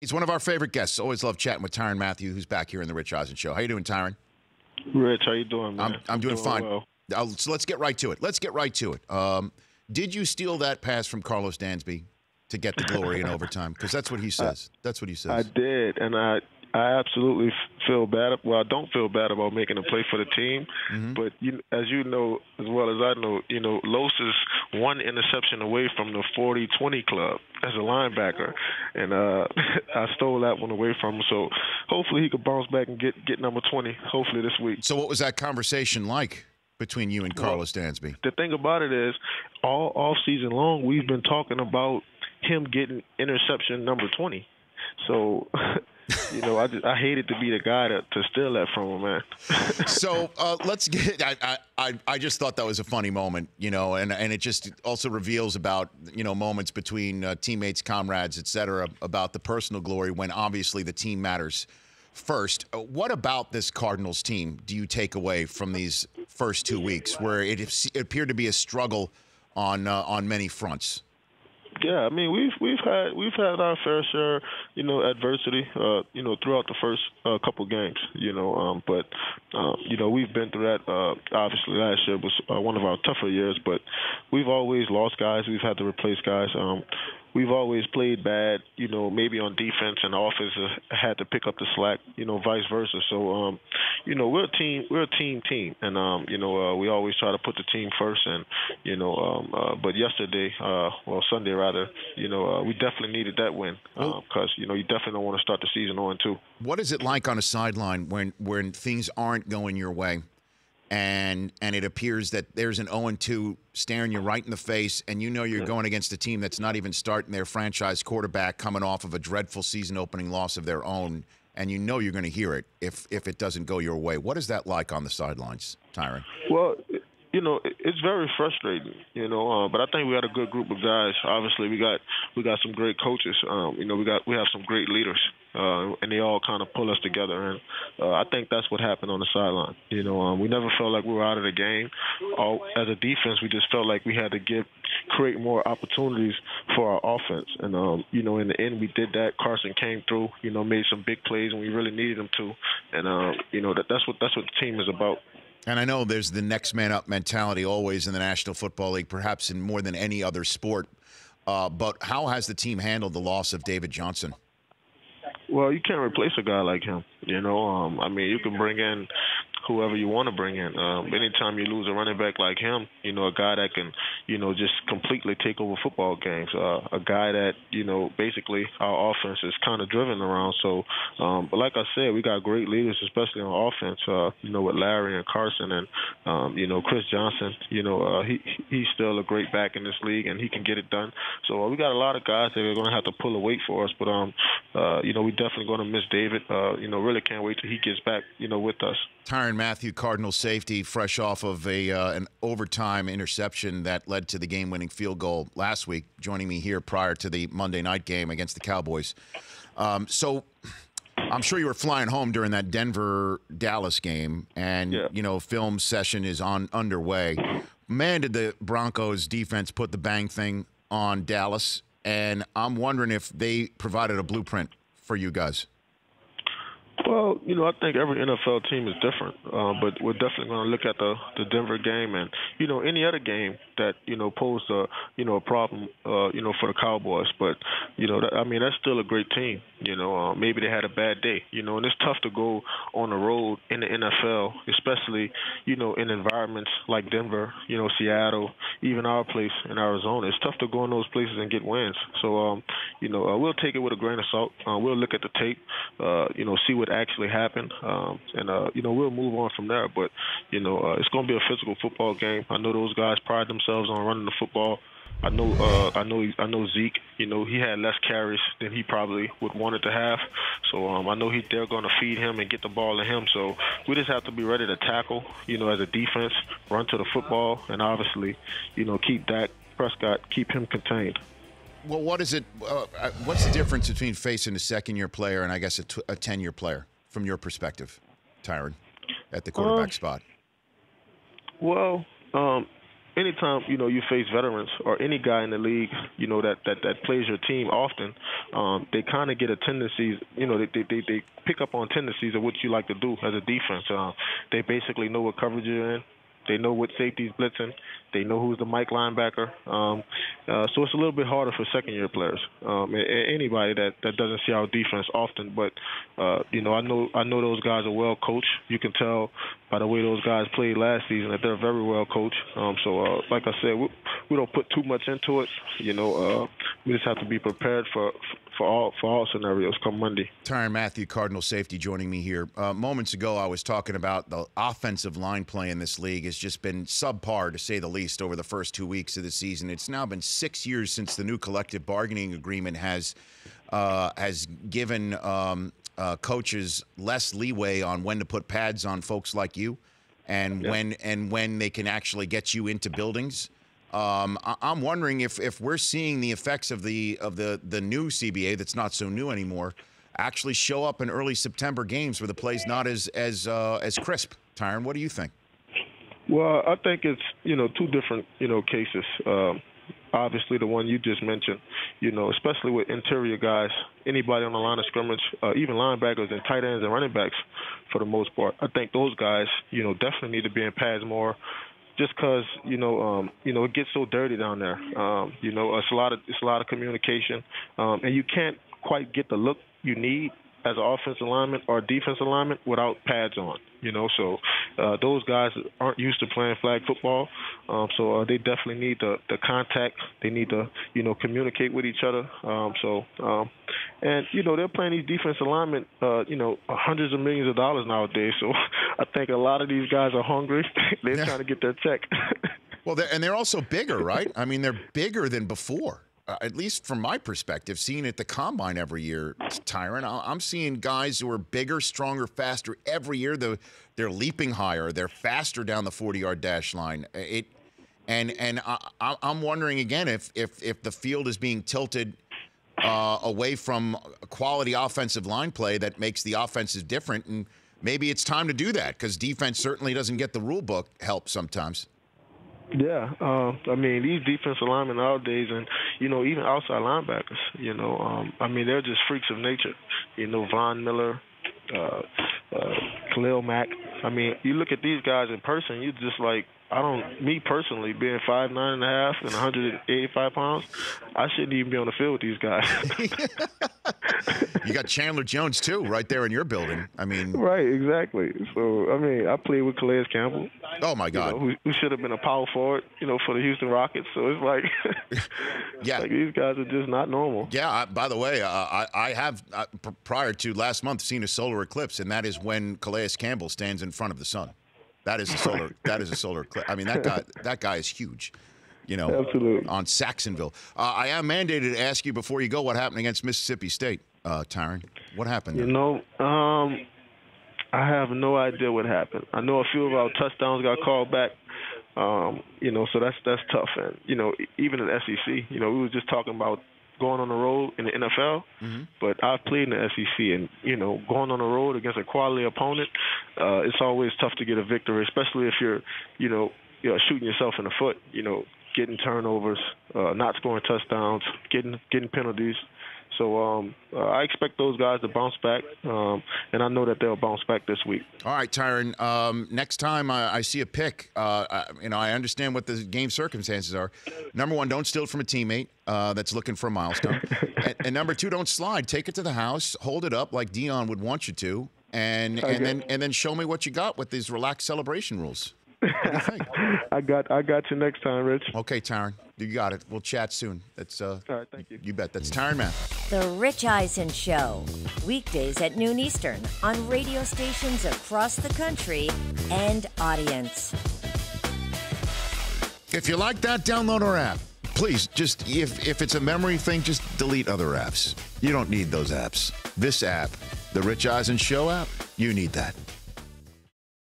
He's one of our favorite guests. Always love chatting with Tyrann Mathieu, who's back here in the Rich Eisen Show. How you doing, Tyrann? Rich, how you doing, man? I'm doing fine. Well. So let's get right to it. Did you steal that pass from Carlos Dansby to get the glory in overtime? Because that's what he says. I did, and I absolutely feel bad. Well, I don't feel bad about making a play for the team, but as you know, as well as I know, Los is one interception away from the 40-20 club as a linebacker, and I stole that one away from him. So hopefully he could bounce back and get number 20. Hopefully this week. So what was that conversation like between you and Carlos Dansby? The thing about it is, all off season long, we've been talking about him getting interception number 20. So. I hated to be the guy to steal that from him, man. So let's get. I just thought that was a funny moment, and it just also reveals about moments between teammates, comrades, etc. about the personal glory when obviously the team matters first. What about this Cardinals team do you take away from these first 2 weeks, where it appeared to be a struggle on many fronts? Yeah, I mean we've had our fair share, adversity, throughout the first couple games, but we've been through that. Obviously, last year was one of our tougher years, but we've always lost guys. We've had to replace guys. We've always played bad, maybe on defense, and the offense had to pick up the slack, vice versa. So, we're a team, and we always try to put the team first. And but yesterday, Sunday rather, we definitely needed that win because you definitely don't want to start the season 0-2. What is it like on a sideline when things aren't going your way? And it appears that there's an 0-2 staring you right in the face, and you're going against a team that's not even starting their franchise quarterback, coming off of a dreadful season-opening loss of their own, and you're going to hear it if it doesn't go your way. What is that like on the sidelines, Tyrann? Well, it's very frustrating, but I think we got a good group of guys. Obviously, we got some great coaches. We have some great leaders, and they all kind of pull us together. And I think that's what happened on the sideline. We never felt like we were out of the game. As a defense, we just felt like we had to create more opportunities for our offense. And in the end, we did that. Carson came through. Made some big plays when we really needed him to. And that's what the team is about. And I know there's the next man up mentality always in the National Football League, perhaps in more than any other sport. But how has the team handled the loss of David Johnson? Well, you can't replace a guy like him. You can bring in whoever you want to bring in. Anytime you lose a running back like him, a guy that can, just completely take over football games. A guy that, basically our offense is kind of driven around. So, but like I said, we got great leaders, especially on offense, with Larry and Carson and, Chris Johnson. He's still a great back in this league, and he can get it done. So we got a lot of guys that are going to have to pull a weight for us. But, we definitely going to miss David. Really can't wait till he gets back, with us. Tyrann Mathieu, Cardinals safety, fresh off of an overtime interception that led to the game-winning field goal last week, joining me here prior to the Monday night game against the Cowboys. So I'm sure you were flying home during that Denver-Dallas game, and, film session is underway. Man, did the Broncos defense put the bang thing on Dallas, and I'm wondering if they provided a blueprint for you guys. Well, I think every NFL team is different, but we're definitely going to look at the Denver game and, any other game that, posed a problem, for the Cowboys. But, that's still a great team. Maybe they had a bad day, and it's tough to go on the road in the NFL, especially, in environments like Denver, Seattle, even our place in Arizona. It's tough to go in those places and get wins. So, we'll take it with a grain of salt. We'll look at the tape, see what actually happened, and we'll move on from there. But it's going to be a physical football game. I know those guys pride themselves on running the football. I know Zeke. He had less carries than he probably would want it to have. So I know they're going to feed him and get the ball to him. So we just have to be ready to tackle. As a defense, run to the football, and obviously, keep Dak Prescott, keep him contained. Well, what is it? What's the difference between facing a second-year player and I guess a 10-year player from your perspective, Tyrann, at the quarterback spot? Well, anytime you face veterans or any guy in the league, that plays your team often, they kind of get a tendencies. They pick up on tendencies of what you like to do as a defense. They basically know what coverage you're in. They know what safety's blitzing. They know who's the Mike linebacker. So it's a little bit harder for second-year players, anybody that doesn't see our defense often. But I know those guys are well coached. You can tell by the way those guys played last season that they're very well coached. So like I said, we don't put too much into it. We just have to be prepared for all scenarios come Monday. Tyrann Mathieu, Cardinal safety, joining me here. Moments ago, I was talking about the offensive line play in this league has just been subpar, to say the least, over the first 2 weeks of the season. It's now been 6 years since the new collective bargaining agreement has given coaches less leeway on when to put pads on folks like you, and when they can actually get you into buildings. I'm wondering if we're seeing the effects of the new CBA that's not so new anymore actually show up in early September games where the play's not as crisp. Tyrann, what do you think? Well, I think it's two different cases. Obviously, the one you just mentioned, especially with interior guys, anybody on the line of scrimmage, even linebackers and tight ends and running backs, for the most part, I think those guys, definitely need to be in pads more. Just because it gets so dirty down there. It's a lot of communication, and you can't quite get the look you need as an offensive lineman or defensive lineman without pads on. So those guys aren't used to playing flag football, so they definitely need the contact. They need to communicate with each other. And they're playing these defensive linemen, hundreds of millions of dollars nowadays. So I think a lot of these guys are hungry. They're trying to get their check. Well, they're also bigger, right? I mean, they're bigger than before. At least from my perspective, seeing at the combine every year, Tyrann, I'm seeing guys who are bigger, stronger, faster every year. They're leaping higher. They're faster down the 40-yard dash line. I'm wondering again if the field is being tilted away from quality offensive line play that makes the offenses different, and maybe it's time to do that because defense certainly doesn't get the rule book help sometimes. Yeah, I mean, these defensive linemen nowadays, and even outside linebackers, they're just freaks of nature. Von Miller, Khalil Mack. I mean, you look at these guys in person, you just like, me personally, being 5'9.5" and 185 pounds, I shouldn't even be on the field with these guys. You got Chandler Jones too, right there in your building. I mean, right, exactly. So I played with Calais Campbell. Oh my God, who should have been a power forward, for the Houston Rockets. So it's like, yeah, like these guys are just not normal. Yeah. By the way, I have prior to last month seen a solar eclipse, and that is when Calais Campbell stands in front of the sun. That is a solar. That is a solar eclipse. I mean, that guy is huge. Absolutely. On Saxonville. I am mandated to ask you before you go what happened against Mississippi State, Tyrann. What happened? I have no idea what happened. I know a few of our touchdowns got called back. So that's tough. And even in the SEC, we were just talking about going on the road in the NFL, but I've played in the SEC, and going on the road against a quality opponent, it's always tough to get a victory, especially if you're shooting yourself in the foot, getting turnovers, not scoring touchdowns, getting penalties. So I expect those guys to bounce back, and I know that they'll bounce back this week. All right, Tyrann. Next time I see a pick, I understand what the game circumstances are. Number one, don't steal it from a teammate that's looking for a milestone. and number two, don't slide. Take it to the house, hold it up like Dion would want you to, and then show me what you got with these relaxed celebration rules. What do you think? I got you next time, Rich. Okay, Tyrann. You got it. We'll chat soon. That's all right, thank you. You bet. That's Tyrann Mathieu. The Rich Eisen Show. Weekdays at noon Eastern on radio stations across the country and audience. If you like that, download our app. Please, just if it's a memory thing, just delete other apps. You don't need those apps. This app, the Rich Eisen Show app, you need that.